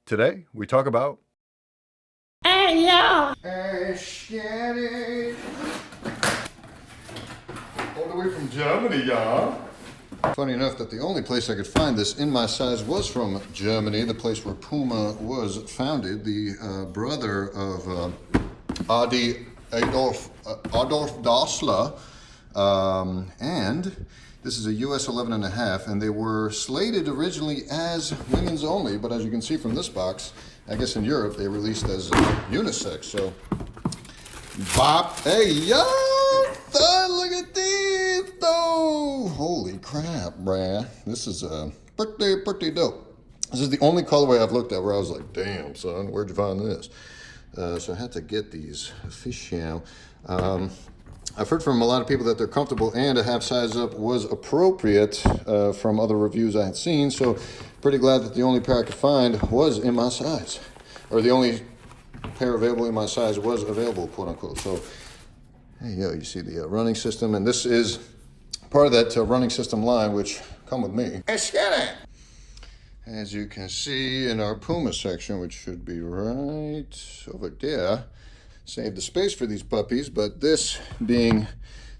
Today, we talk about... Hey, yo! Hey, Scanny! All the way from Germany, y'all. Funny enough that the only place I could find this in my size was from Germany, the place where Puma was founded. The brother of Adolf Dassler. And this is a US 11.5, and they were slated originally as women's only, but as you can see from this box, I guess in Europe they released as unisex. So, bop, hey yo, son, look at these though! Holy crap, bruh. This is pretty dope. This is the only colorway I've looked at where I was like, damn, son, where'd you find this? So I had to get these official. I've heard from a lot of people that they're comfortable and a half size up was appropriate from other reviews I had seen. So pretty glad that the only pair I could find was in my size, or the only pair available in my size was available, quote unquote. So hey, yo, you see the running system, and this is part of that running system line, which come with me. As you can see in our Puma section, which should be right over there. Save the space for these puppies, but this being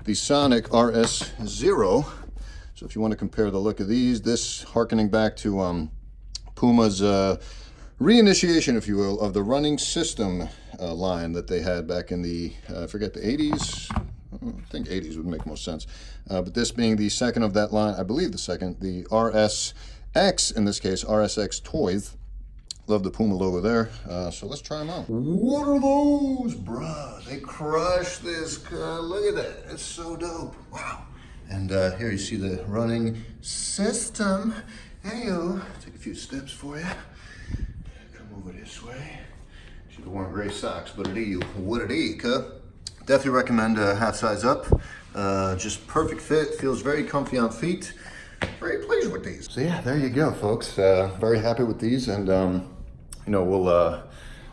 the Sonic RS0. So if you want to compare the look of these, this harkening back to Puma's reinitiation, if you will, of the running system line that they had back in the, I forget, the 80s. I think 80s would make most sense. But this being the second of that line, I believe the second, the RSX, in this case, RSX Toys. Love the Puma logo there. So let's try them out. What are those, bruh? They crush this car. Look at that. It's so dope. Wow. And here you see the running system. Hey-o. Take a few steps for you. Come over this way. Should have worn gray socks, but it is what it is, huh? Definitely recommend half size up. Just perfect fit. Feels very comfy on feet. Very pleased with these. So yeah, there you go, folks. Very happy with these, and you know, we'll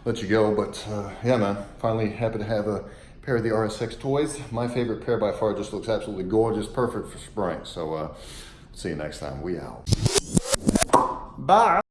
let you go. But yeah, man, finally happy to have a pair of the RSX Toys. My favorite pair by far. Just looks absolutely gorgeous, perfect for spring. So see you next time. We out. Bye.